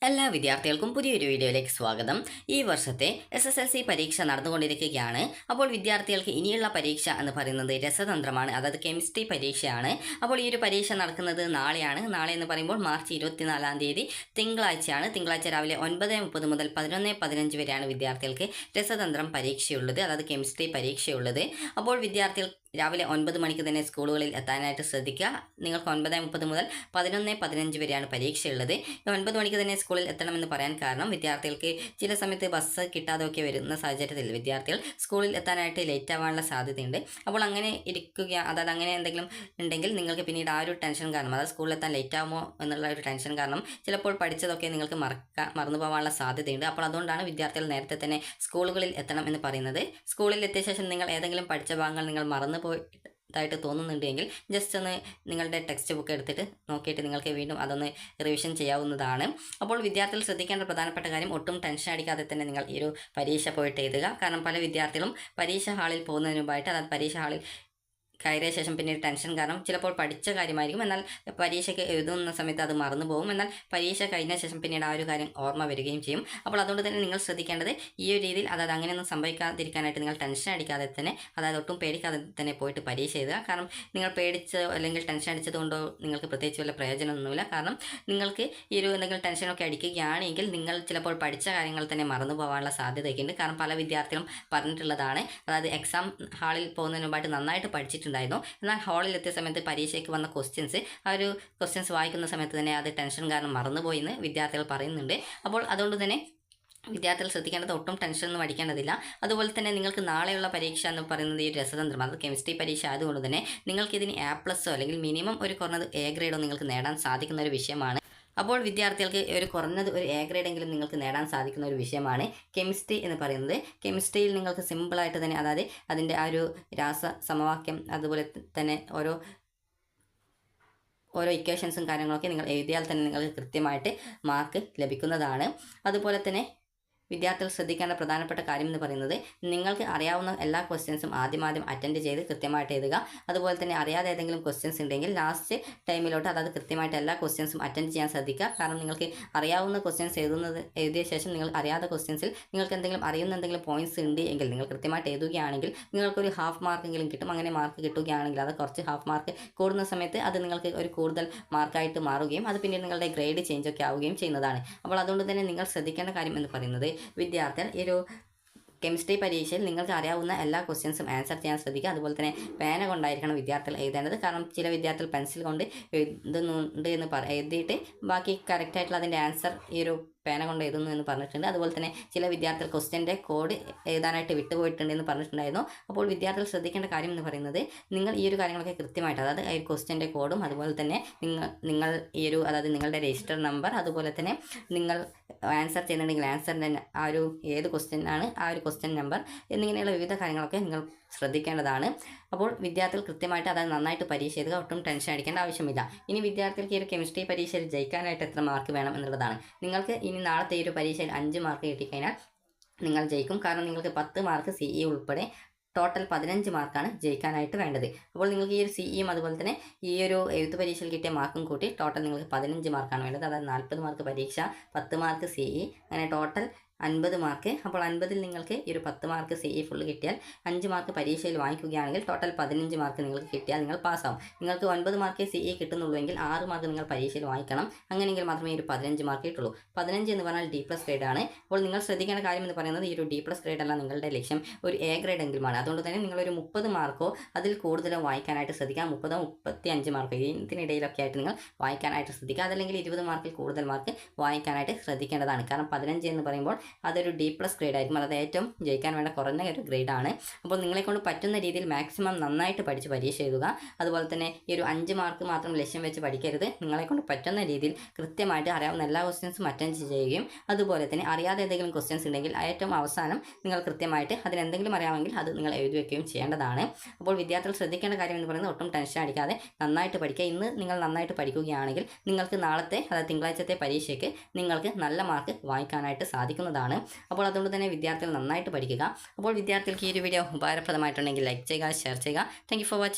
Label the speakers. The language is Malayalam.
Speaker 1: എല്ലാ വിദ്യാർത്ഥികൾക്കും പുതിയൊരു വീഡിയോയിലേക്ക് സ്വാഗതം. ഈ വർഷത്തെ SSLC പരീക്ഷ നടന്നുകൊണ്ടിരിക്കുകയാണ്. അപ്പോൾ വിദ്യാർത്ഥികൾക്ക് ഇനിയുള്ള പരീക്ഷ എന്ന് പറയുന്നത് രസതന്ത്രമാണ്, അതായത് കെമിസ്ട്രി പരീക്ഷയാണ്. അപ്പോൾ ഈ ഒരു പരീക്ഷ നടക്കുന്നത് നാളെയാണ്. നാളെ എന്ന് പറയുമ്പോൾ മാർച്ച് 24-ാം തീയതി തിങ്കളാഴ്ചയാണ്. തിങ്കളാഴ്ച രാവിലെ 9:30 മുതൽ 11:15 വരെയാണ് വിദ്യാർത്ഥികൾക്ക് രസതന്ത്രം പരീക്ഷയുള്ളത്, അതായത് കെമിസ്ട്രി പരീക്ഷയുള്ളത്. അപ്പോൾ വിദ്യാർത്ഥികൾ രാവിലെ 9 മണിക്ക് തന്നെ സ്കൂളുകളിൽ എത്താനായിട്ട് ശ്രദ്ധിക്കുക. നിങ്ങൾക്ക് 9:30 മുതൽ 11:15 വരെയാണ് പരീക്ഷയുള്ളത്. 9 മണിക്ക് തന്നെ സ്കൂളിൽ എത്തണമെന്ന് പറയാൻ കാരണം വിദ്യാർത്ഥികൾക്ക് ചില സമയത്ത് ബസ് കിട്ടാതെയൊക്കെ വരുന്ന സാഹചര്യത്തിൽ വിദ്യാർത്ഥികൾ സ്കൂളിൽ എത്താനായിട്ട് ലേറ്റ് ആവാനുള്ള സാധ്യതയുണ്ട്. അപ്പോൾ അങ്ങനെ ഇരിക്കുക, അതായത് അങ്ങനെ എന്തെങ്കിലും ഉണ്ടെങ്കിൽ നിങ്ങൾക്ക് പിന്നീട് ആ ഒരു ടെൻഷൻ കാരണം, അതായത് സ്കൂളിൽ എത്താൻ ലേറ്റ് ആകുമോ എന്നുള്ള ഒരു ടെൻഷൻ കാരണം ചിലപ്പോൾ പഠിച്ചതൊക്കെ നിങ്ങൾക്ക് മറന്നു പോകാനുള്ള സാധ്യതയുണ്ട്. അപ്പോൾ അതുകൊണ്ടാണ് വിദ്യാർത്ഥികൾ നേരത്തെ തന്നെ സ്കൂളുകളിൽ എത്തണം എന്ന് പറയുന്നത്. സ്കൂളിൽ എത്തിയ ശേഷം നിങ്ങൾ ഏതെങ്കിലും പഠിച്ച ഭാഗങ്ങൾ നിങ്ങൾ മറന്നു പോയിട്ടായിട്ട് തോന്നുന്നുണ്ടെങ്കിൽ ജസ്റ്റ് ഒന്ന് നിങ്ങളുടെ ടെക്സ്റ്റ് ബുക്ക് എടുത്തിട്ട് നോക്കിയിട്ട് നിങ്ങൾക്ക് വീണ്ടും അതൊന്ന് റിവിഷൻ ചെയ്യാവുന്നതാണ്. അപ്പോൾ വിദ്യാർത്ഥികൾ ശ്രദ്ധിക്കേണ്ട പ്രധാനപ്പെട്ട കാര്യം, ഒട്ടും ടെൻഷൻ അടിക്കാതെ തന്നെ നിങ്ങൾ ഈ ഒരു പരീക്ഷ പോയിട്ട് എഴുതുക. കാരണം പല വിദ്യാർത്ഥികളും പരീക്ഷ ഹാളിൽ പോകുന്നതിന് മുമ്പായിട്ട്, അതായത് പരീക്ഷ ഹാളിൽ കയറിയ ശേഷം പിന്നീട് ടെൻഷൻ കാരണം ചിലപ്പോൾ പഠിച്ച കാര്യമായിരിക്കും, എന്നാൽ പരീക്ഷയ്ക്ക് എഴുതുന്ന സമയത്ത് അത് മറന്നു പോകും. എന്നാൽ പരീക്ഷ കഴിഞ്ഞ ശേഷം പിന്നീട് ആ ഒരു കാര്യം ഓർമ്മ വരികയും ചെയ്യും. അപ്പോൾ അതുകൊണ്ട് തന്നെ നിങ്ങൾ ശ്രദ്ധിക്കേണ്ടത് ഈ ഒരു രീതിയിൽ, അതായത് അങ്ങനെയൊന്നും സംഭവിക്കാതിരിക്കാനായിട്ട് നിങ്ങൾ ടെൻഷൻ അടിക്കാതെ തന്നെ, അതായത് ഒട്ടും പേടിക്കാതെ തന്നെ പോയിട്ട് പരീക്ഷ എഴുതുക. കാരണം നിങ്ങൾ പേടിച്ച് അല്ലെങ്കിൽ ടെൻഷൻ അടിച്ചതുകൊണ്ടോ നിങ്ങൾക്ക് പ്രത്യേകിച്ച് വല്ല പ്രയോജനമൊന്നുമില്ല. കാരണം നിങ്ങൾക്ക് ഈ ഒരു എന്തെങ്കിലും ടെൻഷനൊക്കെ അടിക്കുകയാണെങ്കിൽ നിങ്ങൾ ചിലപ്പോൾ പഠിച്ച കാര്യങ്ങൾ തന്നെ മറന്നു പോകാനുള്ള സാധ്യതയൊക്കെയുണ്ട്. കാരണം പല വിദ്യാർത്ഥികളും പറഞ്ഞിട്ടുള്ളതാണ്, അതായത് എക്സാം ഹാളിൽ പോകുന്നതിന് മുമ്പായിട്ട് നന്നായിട്ട് പഠിച്ചിട്ടുണ്ടായിരുന്നു, എന്നാൽ ഹാളിൽ എത്തിയ സമയത്ത് പരീക്ഷയ്ക്ക് വന്ന ആ ഒരു ക്വസ്റ്റ്യൻസ് വായിക്കുന്ന സമയത്ത് തന്നെ അത് ടെൻഷൻ കാരണം മറന്നുപോയി എന്ന് വിദ്യാർത്ഥികൾ പറയുന്നുണ്ട്. അപ്പോൾ അതുകൊണ്ട് തന്നെ വിദ്യാർത്ഥികൾ ശ്രദ്ധിക്കേണ്ടത്, ഒട്ടും ടെൻഷനൊന്നും അടിക്കേണ്ടതില്ല. അതുപോലെ തന്നെ നിങ്ങൾക്ക് നാളെയുള്ള പരീക്ഷ എന്ന് പറയുന്നത് ഈ രസതന്ത്രം, അത് കെമിസ്ട്രി പരീക്ഷ ആയതുകൊണ്ട് തന്നെ നിങ്ങൾക്കിതിന് A+ അല്ലെങ്കിൽ മിനിമം ഒരു കുറഞ്ഞത് A ഗ്രേഡോ നിങ്ങൾക്ക് നേടാൻ സാധിക്കുന്ന ഒരു വിഷയമാണ്. അപ്പോൾ വിദ്യാർത്ഥികൾക്ക് ഒരു കുറഞ്ഞത് ഒരു A ഗ്രേഡെങ്കിലും നിങ്ങൾക്ക് നേടാൻ സാധിക്കുന്ന ഒരു വിഷയമാണ് കെമിസ്ട്രി എന്ന് പറയുന്നത്. കെമിസ്ട്രിയിൽ നിങ്ങൾക്ക് സിമ്പിളായിട്ട് തന്നെ, അതായത് അതിൻ്റെ ആ ഒരു സമവാക്യം, അതുപോലെ തന്നെ ഓരോ ഇക്വേഷൻസും കാര്യങ്ങളൊക്കെ നിങ്ങൾ എഴുതിയാൽ തന്നെ നിങ്ങൾക്ക് കൃത്യമായിട്ട് മാർക്ക് ലഭിക്കുന്നതാണ്. അതുപോലെ തന്നെ വിദ്യാർത്ഥികൾ ശ്രദ്ധിക്കേണ്ട പ്രധാനപ്പെട്ട കാര്യം എന്ന് പറയുന്നത്, നിങ്ങൾക്ക് അറിയാവുന്ന എല്ലാ ക്വസ്റ്റ്യൻസും ആദ്യം അറ്റൻഡ് ചെയ്ത് കൃത്യമായിട്ട് എഴുതുക. അതുപോലെ തന്നെ അറിയാതെ ഏതെങ്കിലും ക്വസ്റ്റ്യൻസ് ഉണ്ടെങ്കിൽ ലാസ്റ്റ് ടൈമിലോട്ട്, അതായത് കൃത്യമായിട്ട് എല്ലാ ക്വസ്റ്റ്യൻസും അറ്റൻഡ് ചെയ്യാൻ ശ്രദ്ധിക്കുക. കാരണം നിങ്ങൾക്ക് അറിയാവുന്ന ക്വസ്റ്റ്യൻസ് എഴുതിയ ശേഷം നിങ്ങൾ അറിയാത്ത ക്വസ്റ്റ്യൻസിൽ നിങ്ങൾക്ക് അറിയുന്ന എന്തെങ്കിലും പോയിന്റ്സ് ഉണ്ട് എങ്കിൽ നിങ്ങൾ കൃത്യമായിട്ട് എഴുതുകയാണെങ്കിൽ നിങ്ങൾക്കൊരു ഹാഫ് മാർക്കെങ്കിലും കിട്ടും. അങ്ങനെ മാർക്ക് കിട്ടുകയാണെങ്കിൽ, അത് കുറച്ച് ഹാഫ് മാർക്ക് കൂടുന്ന സമയത്ത് അത് നിങ്ങൾക്ക് ഒരു കൂടുതൽ മാർക്കായിട്ട് മാറുകയും അത് പിന്നീട് നിങ്ങളുടെ ഗ്രേഡ് ചേഞ്ച് ഒക്കെ ആവുകയും ചെയ്യുന്നതാണ്. അപ്പോൾ അതുകൊണ്ട് തന്നെ നിങ്ങൾ ശ്രദ്ധിക്കേണ്ട കാര്യം എന്ന് പറയുന്നത്, വിദ്യാർത്ഥികൾ ഈ ഒരു കെമിസ്ട്രി പരീക്ഷയിൽ നിങ്ങൾക്ക് അറിയാവുന്ന എല്ലാ ക്വസ്റ്റ്യൻസും ആൻസർ ചെയ്യാൻ ശ്രദ്ധിക്കുക. അതുപോലെ തന്നെ പേന കൊണ്ടായിരിക്കണം വിദ്യാർത്ഥികൾ എഴുതേണ്ടത്. കാരണം ചില വിദ്യാർത്ഥികൾ പെൻസിൽ കൊണ്ട് എഴുതുന്നുണ്ട് എന്ന് എഴുതിയിട്ട് ബാക്കി കറക്റ്റായിട്ടുള്ള അതിൻ്റെ ആൻസർ ഈ ഒരു പേന കൊണ്ട് എഴുതുന്നു എന്ന് പറഞ്ഞിട്ടുണ്ട്. അതുപോലെ തന്നെ ചില വിദ്യാർത്ഥികൾ ക്വസ്റ്റ്യൻ്റെ കോഡ് എഴുതാനായിട്ട് വിട്ടുപോയിട്ടുണ്ട് എന്ന് പറഞ്ഞിട്ടുണ്ടായിരുന്നു. അപ്പോൾ വിദ്യാർത്ഥികൾ ശ്രദ്ധിക്കേണ്ട കാര്യം എന്ന് പറയുന്നത്, നിങ്ങൾ ഈ ഒരു കാര്യങ്ങളൊക്കെ കൃത്യമായിട്ട്, അതായത് ഈ ക്വസ്റ്റ്യൻ്റെ കോഡും അതുപോലെ തന്നെ നിങ്ങൾ ഈ ഒരു, അതായത് നിങ്ങളുടെ രജിസ്റ്റർ നമ്പർ, അതുപോലെ തന്നെ നിങ്ങൾ ആൻസർ ചെയ്യുന്നുണ്ടെങ്കിൽ ആൻസറിൻ്റെ ആ ഒരു ഏത് ക്വസ്റ്റ്യൻ ആണ് ആ ഒരു ക്വസ്റ്റ്യൻ നമ്പർ എന്നിങ്ങനെയുള്ള വിവിധ കാര്യങ്ങളൊക്കെ നിങ്ങൾ ശ്രദ്ധിക്കേണ്ടതാണ്. അപ്പോൾ വിദ്യാർത്ഥികൾ കൃത്യമായിട്ട്, അതായത് നന്നായിട്ട് പരീക്ഷ എഴുതുക, ഒട്ടും ടെൻഷൻ അടിക്കേണ്ട ആവശ്യമില്ല. ഇനി വിദ്യാർത്ഥികൾക്ക് ഈ ഒരു കെമിസ്ട്രി പരീക്ഷയിൽ ജയിക്കാനായിട്ട് എത്ര മാർക്ക് വേണം എന്നുള്ളതാണ്. നിങ്ങൾക്ക് ഇനി നാളത്തെ ഈ ഒരു പരീക്ഷയിൽ 5 മാർക്ക് കിട്ടിക്കഴിഞ്ഞാൽ നിങ്ങൾ ജയിക്കും. കാരണം നിങ്ങൾക്ക് 10 മാർക്ക് CE ഉൾപ്പെടെ ടോട്ടൽ 15 മാർക്കാണ് ജയിക്കാനായിട്ട് വേണ്ടത്. അപ്പോൾ നിങ്ങൾക്ക് ഈ ഒരു CEയും അതുപോലെ തന്നെ ഈ ഒരു എഴുത്ത് പരീക്ഷയിൽ കിട്ടിയ മാർക്കും കൂട്ടി ടോട്ടൽ നിങ്ങൾക്ക് 15 മാർക്കാണ് വേണ്ടത്. അതായത് 40 മാർക്ക് പരീക്ഷ, 10 മാർക്ക് CE, അങ്ങനെ ടോട്ടൽ 50 മാർക്ക്. അപ്പോൾ 50-ൽ നിങ്ങൾക്ക് ഈ ഒരു 10 മാർക്ക് CE ഫുള്ള് കിട്ടിയാൽ 5 മാർക്ക് പരീക്ഷയിൽ വാങ്ങിക്കുകയാണെങ്കിൽ ടോട്ടൽ 15 മാർക്ക് നിങ്ങൾക്ക് കിട്ടിയാൽ നിങ്ങൾ പാസ്സാവും. നിങ്ങൾക്ക് 9 മാർക്ക് CE കിട്ടുന്നുള്ളൂ എങ്കിൽ 6 മാർക്ക് നിങ്ങൾ പരീക്ഷയിൽ വാങ്ങിക്കണം. അങ്ങനെയെങ്കിൽ മാത്രമേ ഈ ഒരു 15 മാർക്ക് കിട്ടുള്ളൂ. 15 എന്ന് പറഞ്ഞാൽ D+ ഗ്രേഡാണ്. അപ്പോൾ നിങ്ങൾ ശ്രദ്ധിക്കേണ്ട കാര്യം എന്ന് പറയുന്നത്, ഈ ഒരു D+ ഗ്രേഡ് അല്ല നിങ്ങളുടെ ലക്ഷ്യം, ഒരു A ഗ്രേഡ് എങ്കിലുമാണ്. അതുകൊണ്ട് തന്നെ നിങ്ങളൊരു 30 മാർക്കോ അതിൽ കൂടുതലോ വായിക്കാനായിട്ട് ശ്രദ്ധിക്കുക. 30 35 മാർക്കോ ഇതിനിടയിലൊക്കെ ആയിട്ട് നിങ്ങൾ വായിക്കാനായിട്ട് ശ്രദ്ധിക്കുക. അതല്ലെങ്കിൽ 20 മാർക്കിൽ കൂടുതൽ മാർക്ക് വായിക്കാനായിട്ട് ശ്രദ്ധിക്കേണ്ടതാണ്. കാരണം 15 എന്ന് പറയുമ്പോൾ അതൊരു D+ ഗ്രേഡ് ആയിരിക്കും, അതായത് ഏറ്റവും ജയിക്കാൻ വേണ്ട കുറഞ്ഞ ഒരു ഗ്രേഡാണ്. അപ്പോൾ നിങ്ങളെക്കൊണ്ട് പറ്റുന്ന രീതിയിൽ മാക്സിമം നന്നായിട്ട് പഠിച്ച് പരീക്ഷ എഴുതുക. അതുപോലെ തന്നെ ഈ ഒരു 5 മാർക്ക് മാത്രം ലക്ഷ്യം വെച്ച് പഠിക്കരുത്. നിങ്ങളെക്കൊണ്ട് പറ്റുന്ന രീതിയിൽ കൃത്യമായിട്ട് അറിയാവുന്ന എല്ലാ ക്വസ്റ്റ്യൻസും അറ്റൻഡ് ചെയ്യുകയും അതുപോലെ തന്നെ അറിയാതെ ഏതെങ്കിലും ക്വസ്റ്റ്യൻസ് ഉണ്ടെങ്കിൽ ഏറ്റവും അവസാനം നിങ്ങൾ കൃത്യമായിട്ട് അതിനെന്തെങ്കിലും അറിയാമെങ്കിൽ അത് നിങ്ങൾ എഴുതി വയ്ക്കുകയും ചെയ്യേണ്ടതാണ്. അപ്പോൾ വിദ്യാർത്ഥികൾ ശ്രദ്ധിക്കേണ്ട കാര്യം എന്ന് പറയുന്നത്, ഒട്ടും ടെൻഷൻ അടിക്കാതെ നന്നായിട്ട് പഠിക്കുക. ഇന്ന് നിങ്ങൾ നന്നായിട്ട് പഠിക്കുകയാണെങ്കിൽ നിങ്ങൾക്ക് നാളത്തെ, അതായത് തിങ്കളാഴ്ചത്തെ പരീക്ഷയ്ക്ക് നിങ്ങൾക്ക് നല്ല മാർക്ക് വാങ്ങിക്കാനായിട്ട് സാധിക്കുന്നതാണ്. അപ്പോൾ അതുകൊണ്ട് തന്നെ വിദ്യാർത്ഥികൾ നന്നായിട്ട് പഠിക്കുക. അപ്പോൾ വിദ്യാർത്ഥികൾക്ക് ഈ ഒരു വീഡിയോ ഉപകാരപ്രദമായിട്ടുണ്ടെങ്കിൽ ലൈക്ക് ചെയ്യുക, ഷെയർ ചെയ്യുക. Thank you for watching.